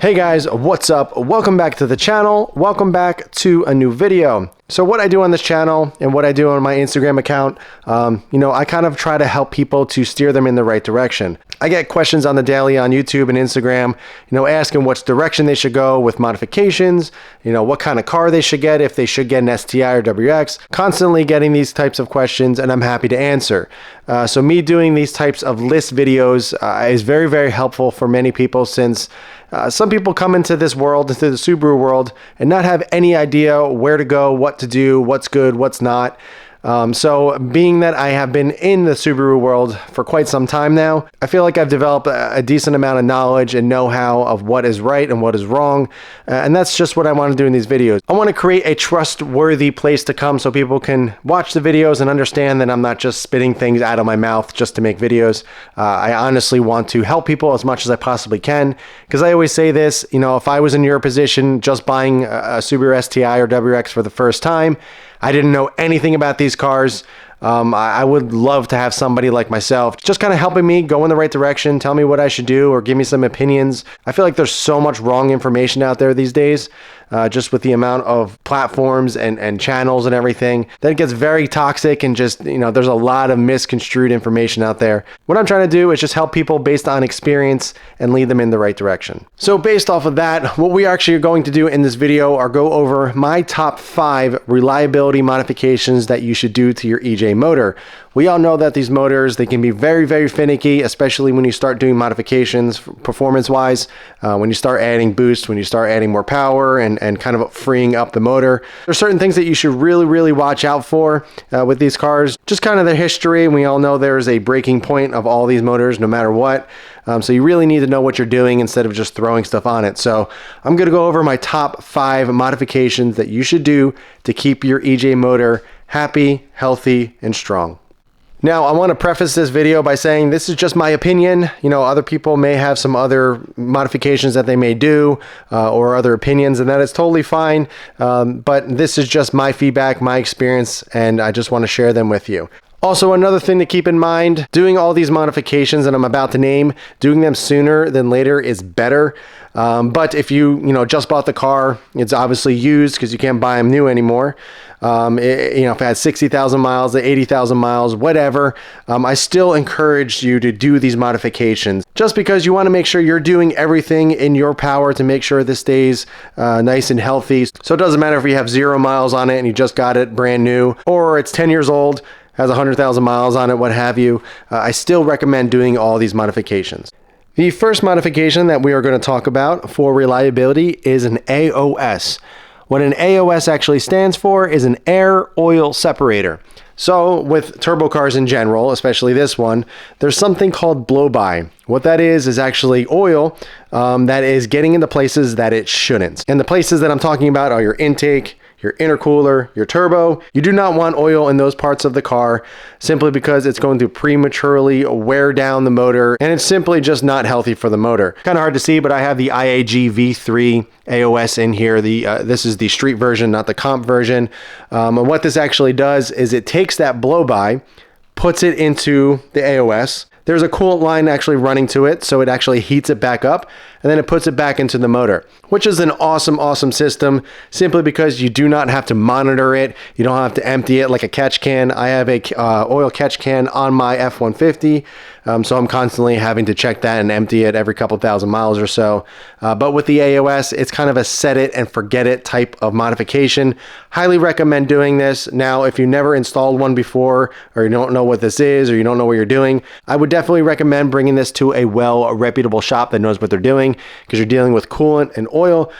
Hey guys, what's up? Welcome back to the channel. Welcome back to a new video. So what I do on this channel and what I do on my Instagram account, I kind of try to help people to steer them in the right direction. I get questions on the daily on YouTube and Instagram, asking which direction they should go with modifications, what kind of car they should get, if they should get an STI or WX. Constantly getting these types of questions, and I'm happy to answer. So me doing these types of list videos is very, very helpful for many people, since some people come into this world, into the Subaru world, and not have any idea where to go, what to do, what's good, what's not. So being that I have been in the Subaru world for quite some time now, I feel like I've developed a decent amount of knowledge and know-how of what is right and what is wrong. And that's just what I want to do in these videos. I want to create a trustworthy place to come so people can watch the videos and understand that I'm not just spitting things out of my mouth just to make videos. I honestly want to help people as much as I possibly can, because I always say this, if I was in your position just buying a Subaru STI or WX for the first time, I didn't know anything about these cars. I would love to have somebody like myself just kind of helping me go in the right direction, tell me what I should do, or give me some opinions. I feel like there's so much wrong information out there these days, just with the amount of platforms and channels and everything, that it gets very toxic, and just, there's a lot of misconstrued information out there. What I'm trying to do is just help people based on experience and lead them in the right direction. So based off of that, what we actually are going to do in this video are go over my top 5 reliability modifications that you should do to your EJ motor. We all know that these motors, they can be very, very finicky, especially when you start doing modifications performance-wise, when you start adding boost, when you start adding more power and kind of freeing up the motor. There's certain things that you should really, really watch out for with these cars. Just kind of the history, and we all know there's a breaking point of all these motors no matter what. So you really need to know what you're doing instead of just throwing stuff on it. So I'm going to go over my top 5 modifications that you should do to keep your EJ motor happy, healthy, and strong. Now, I want to preface this video by saying this is just my opinion. Other people may have some other modifications that they may do or other opinions, and that is totally fine. But this is just my feedback, my experience, and I just want to share them with you. Also, another thing to keep in mind, doing all these modifications that I'm about to name, doing them sooner than later is better. But if you just bought the car, it's obviously used because you can't buy them new anymore. If it had 60,000 miles, 80,000 miles, whatever, I still encourage you to do these modifications, just because you want to make sure you're doing everything in your power to make sure this stays nice and healthy. So it doesn't matter if you have 0 miles on it and you just got it brand new, or it's 10 years old, has 100,000 miles on it, what have you. I still recommend doing all these modifications. The first modification that we are going to talk about for reliability is an AOS. What an AOS actually stands for is an air oil separator. So with turbo cars in general, especially this one, there's something called blow-by. What that is actually oil that is getting into places that it shouldn't. And the places that I'm talking about are your intake, your intercooler, your turbo. You do not want oil in those parts of the car, simply because it's going to prematurely wear down the motor, and it's simply just not healthy for the motor. Kind of hard to see, but I have the IAG V3 AOS in here. This is the street version, not the comp version. And what this actually does is it takes that blow-by, puts it into the AOS. There's a coolant line actually running to it, so it actually heats it back up, and then it puts it back into the motor, which is an awesome, awesome system, simply because you do not have to monitor it. You don't have to empty it like a catch can. I have a oil catch can on my F-150, so I'm constantly having to check that and empty it every couple thousand miles or so. But with the AOS, it's kind of a set it and forget it type of modification. Highly recommend doing this. Now, if you never installed one before, or you don't know what this is, or you don't know what you're doing, I would definitely recommend bringing this to a reputable shop that knows what they're doing, because you're dealing with coolant and oil.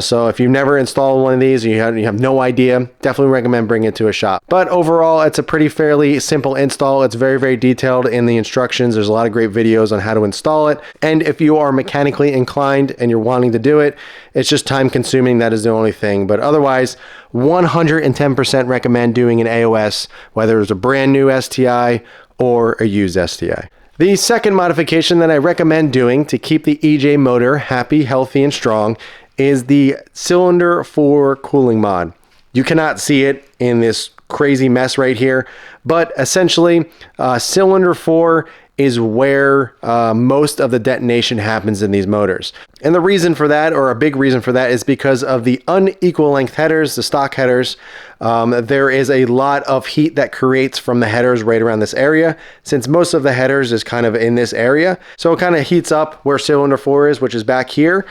So if you've never installed one of these, or you have no idea, definitely recommend bringing it to a shop. But overall, it's a pretty fairly simple install. It's very, very detailed in the instructions. There's a lot of great videos on how to install it. And if you are mechanically inclined and you're wanting to do it, it's just time consuming. That is the only thing. But otherwise, 110% recommend doing an AOS, whether it's a brand new STI or a used STI. The second modification that I recommend doing to keep the EJ motor happy, healthy, and strong is the cylinder 4 cooling mod. You cannot see it in this crazy mess right here, but essentially cylinder 4 is where most of the detonation happens in these motors. And the reason for that, or a big reason for that, is because of the unequal length headers, the stock headers. There is a lot of heat that creates from the headers right around this area, since most of the headers is kind of in this area. So it kind of heats up where cylinder 4 is, which is back here.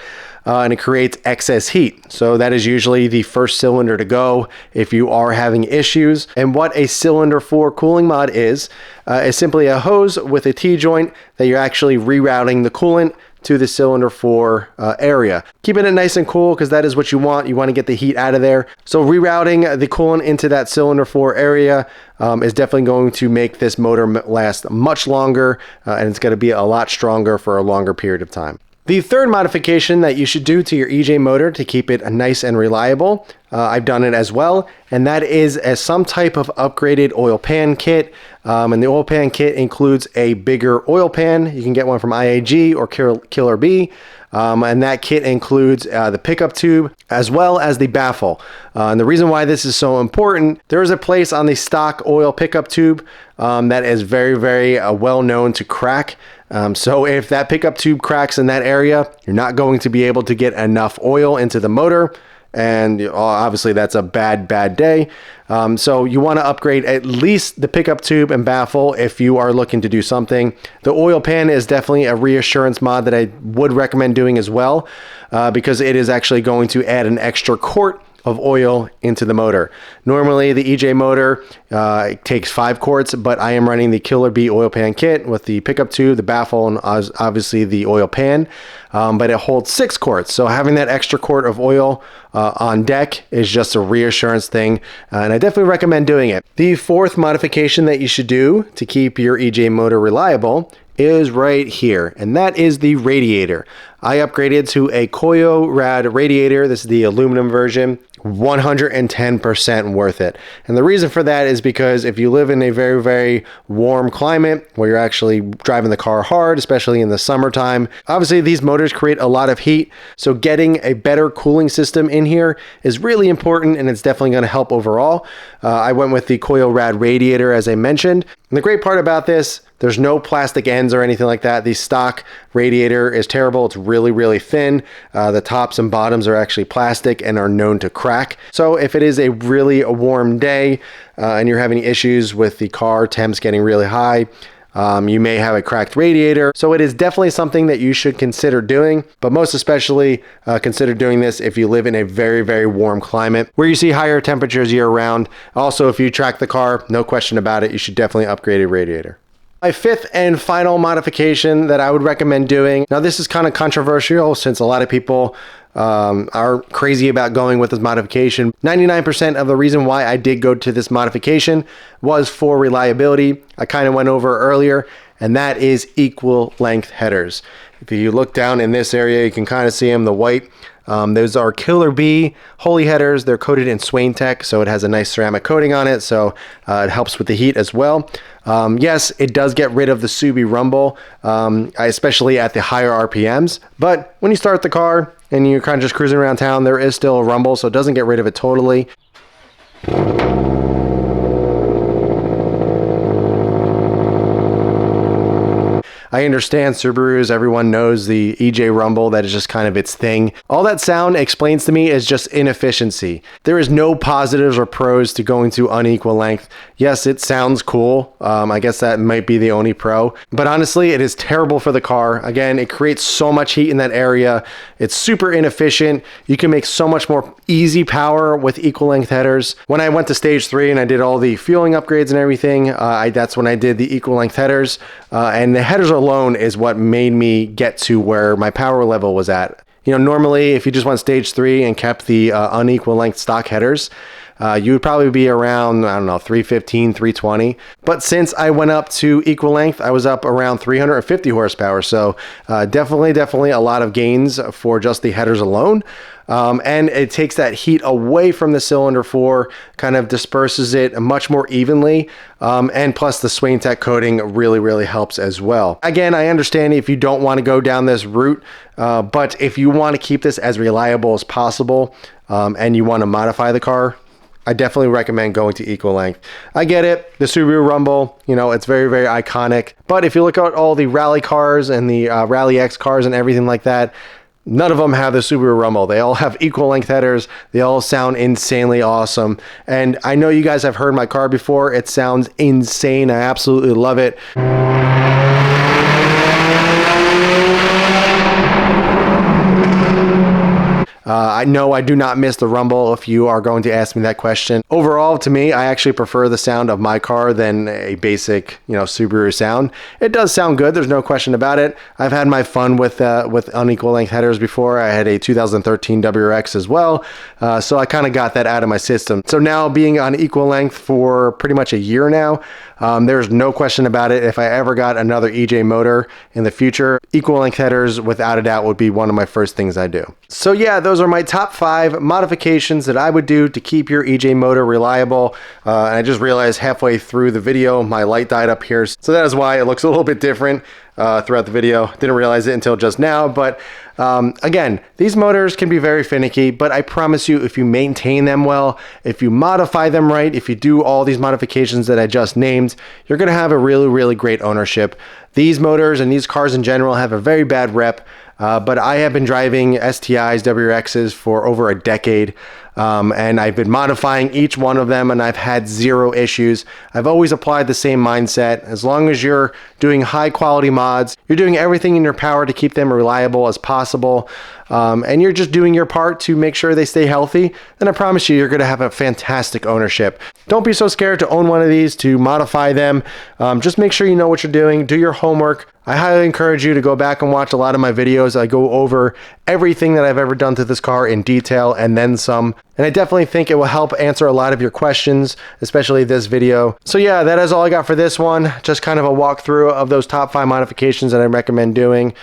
And it creates excess heat. So that is usually the first cylinder to go if you are having issues. And what a cylinder 4 cooling mod is simply a hose with a T-joint that you're actually rerouting the coolant to the cylinder 4 area. Keeping it nice and cool, because that is what you want. You want to get the heat out of there. So rerouting the coolant into that cylinder 4 area is definitely going to make this motor last much longer, and it's going to be a lot stronger for a longer period of time. The third modification that you should do to your EJ motor to keep it nice and reliable, I've done it as well, and that is as some type of upgraded oil pan kit. And the oil pan kit includes a bigger oil pan. You can get one from IAG or Killer B. And that kit includes the pickup tube as well as the baffle. And the reason why this is so important, there is a place on the stock oil pickup tube that is very, very well known to crack. So if that pickup tube cracks in that area, you're not going to be able to get enough oil into the motor. And obviously that's a bad day. So you want to upgrade at least the pickup tube and baffle if you are looking to do something. The oil pan is definitely a reassurance mod that I would recommend doing as well, because it is actually going to add an extra quart of oil into the motor. Normally the EJ motor takes 5 quarts, but I am running the Killer B oil pan kit with the pickup tube, the baffle, and obviously the oil pan, but it holds 6 quarts. So having that extra quart of oil on deck is just a reassurance thing, and I definitely recommend doing it. The fourth modification that you should do to keep your EJ motor reliable is right here, and that is the radiator. I upgraded to a Koyo Rad radiator. This is the aluminum version. 110% worth it. And the reason for that is because if you live in a very, very warm climate where you're actually driving the car hard, especially in the summertime, obviously these motors create a lot of heat. So getting a better cooling system in here is really important, and it's definitely going to help overall. I went with the Koyo Rad radiator, as I mentioned. And the great part about this, there's no plastic ends or anything like that. The stock radiator is terrible. It's really, really thin. The tops and bottoms are actually plastic and are known to crack. So if it is a really warm day and you're having issues with the car temps getting really high, you may have a cracked radiator. So it is definitely something that you should consider doing, but most especially consider doing this if you live in a very, very warm climate where you see higher temperatures year round. Also, if you track the car, no question about it, you should definitely upgrade a radiator. My fifth and final modification that I would recommend doing. Now this is kind of controversial since a lot of people are crazy about going with this modification. 99% of the reason why I did go to this modification was for reliability. I kind of went over earlier, and that is equal length headers. If you look down in this area, you can kind of see them, the white. Those are Killer B Holy headers. They're coated in Swain Tech, so it has a nice ceramic coating on it, so it helps with the heat as well. Yes, it does get rid of the Subi rumble, especially at the higher RPMs, but when you start the car and you're kind of just cruising around town, there is still a rumble, so it doesn't get rid of it totally. I understand Subarus, everyone knows the EJ rumble, that is just kind of its thing. All that sound explains to me is just inefficiency. There is no positives or pros to going to unequal length. Yes, it sounds cool. I guess that might be the only pro, but honestly, it is terrible for the car. Again, it creates so much heat in that area. It's super inefficient. You can make so much more easy power with equal length headers. When I went to stage 3 and I did all the fueling upgrades and everything, that's when I did the equal length headers, and the headers alone is what made me get to where my power level was at. You know, normally if you just went stage 3 and kept the unequal length stock headers, you would probably be around, I don't know, 315, 320. But since I went up to equal length, I was up around 350 horsepower. So definitely a lot of gains for just the headers alone. And it takes that heat away from the cylinder 4, kind of disperses it much more evenly. And plus the Swain Tech coating really helps as well. Again, I understand if you don't want to go down this route, but if you want to keep this as reliable as possible, and you want to modify the car, I definitely recommend going to equal length. I get it, the Subaru Rumble, you know, it's very, very iconic. But if you look at all the rally cars and the Rally X cars and everything like that, none of them have the Subaru Rumble. They all have equal length headers. They all sound insanely awesome. And I know you guys have heard my car before. It sounds insane. I absolutely love it. I know I do not miss the Rumble if you are going to ask me that question. Overall, to me, I actually prefer the sound of my car than a basic, you know, Subaru sound. It does sound good. There's no question about it. I've had my fun with unequal length headers before. I had a 2013 WRX as well. So I kind of got that out of my system. So now being on equal length for pretty much a year now, there's no question about it. If I ever got another EJ motor in the future, equal length headers without a doubt would be one of my first things I do. So yeah, those are my top 5 modifications that I would do to keep your EJ motor reliable. And I just realized halfway through the video, my light died up here. So that is why it looks a little bit different throughout the video. Didn't realize it until just now, but again, these motors can be very finicky, but I promise you, if you maintain them well, if you modify them right, if you do all these modifications that I just named, you're going to have a really, really great ownership. These motors and these cars in general have a very bad rep, but I have been driving STIs, WRXs for over a decade. And I've been modifying each one of them and I've had 0 issues. I've always applied the same mindset. As long as you're doing high quality mods, you're doing everything in your power to keep them reliable as possible, and you're just doing your part to make sure they stay healthy, then I promise you, you're going to have a fantastic ownership. Don't be so scared to own one of these, to modify them. Just make sure you know what you're doing. Do your homework. I highly encourage you to go back and watch a lot of my videos. I go over everything that I've ever done to this car in detail and then some. And I definitely think it will help answer a lot of your questions, especially this video. So yeah, that is all I got for this one. Just kind of a walkthrough of those top 5 modifications that I recommend doing.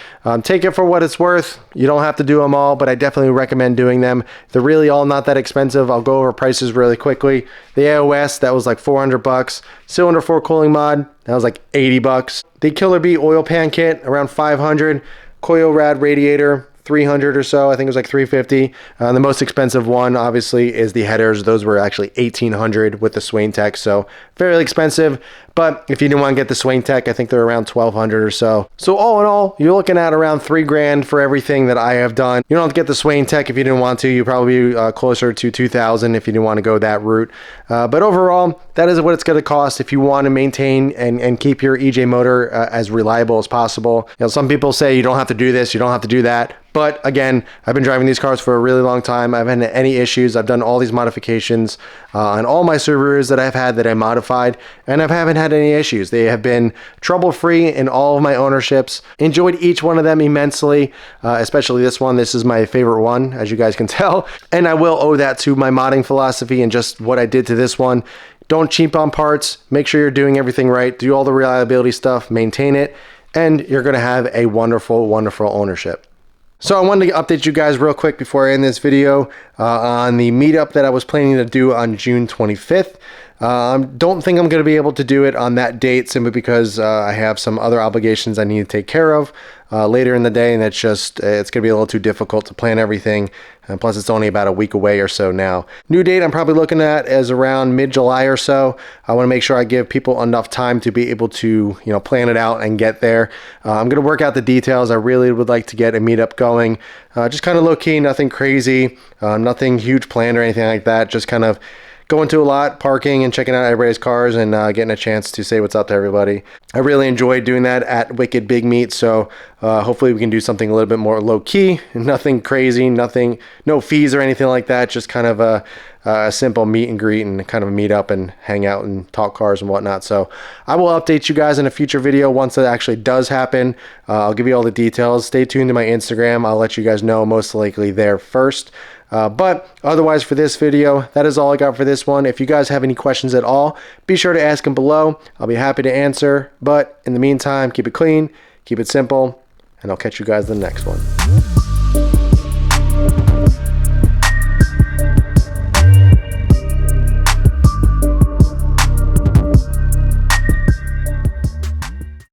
Take it for what it's worth. You don't have to do them all, but I definitely recommend doing them. They're really all not that expensive. I'll go over prices really quickly. The AOS, that was like $400. Cylinder 4 cooling mod, that was like $80. The Killer Bee oil pan kit, around $500. Coil Rad radiator, $300 or so. I think it was like $350. The most expensive one, obviously, is the headers. Those were actually $1,800 with the Swain Tech, so fairly expensive. But if you didn't want to get the Swain Tech, I think they're around $1,200 or so. So all in all, you're looking at around $3 grand for everything that I have done. You don't have to get the Swain Tech if you didn't want to. You'd probably be closer to $2,000 if you didn't want to go that route. But overall, that is what it's going to cost if you want to maintain and keep your EJ motor as reliable as possible. You know, some people say you don't have to do this, you don't have to do that. But again, I've been driving these cars for a really long time. I haven't had any issues. I've done all these modifications on all my Subarus that I've had that I modified, and I haven't had any issues. They have been trouble-free in all of my ownerships. Enjoyed each one of them immensely, especially this one. This is my favorite one, as you guys can tell. And I will owe that to my modding philosophy and just what I did to this one. Don't cheap on parts. Make sure you're doing everything right. Do all the reliability stuff. Maintain it. And you're going to have a wonderful, wonderful ownership. So I wanted to update you guys real quick before I end this video on the meetup that I was planning to do on June 25th. Don't think I'm going to be able to do it on that date simply because I have some other obligations I need to take care of later in the day, and it's going to be a little too difficult to plan everything. And plus, it's only about a week away or so now. New date I'm probably looking at is around mid-July or so. I want to make sure I give people enough time to be able to, you know, plan it out and get there. I'm going to work out the details. I really would like to get a meetup going. Just kind of low-key, nothing crazy, nothing huge planned or anything like that. Just kind of going to a lot, parking and checking out everybody's cars and getting a chance to say what's up to everybody. I really enjoyed doing that at Wicked Big Meet, so hopefully we can do something a little bit more low-key, nothing crazy, no fees or anything like that, just kind of a simple meet and greet and kind of a meet up and hang out and talk cars and whatnot. So I will update you guys in a future video once that actually does happen. I'll give you all the details. Stay tuned to my Instagram. I'll let you guys know most likely there first. But otherwise for this video, that is all I got for this one. If you guys have any questions at all, be sure to ask them below. I'll be happy to answer. But in the meantime, keep it clean, keep it simple, and I'll catch you guys in the next one.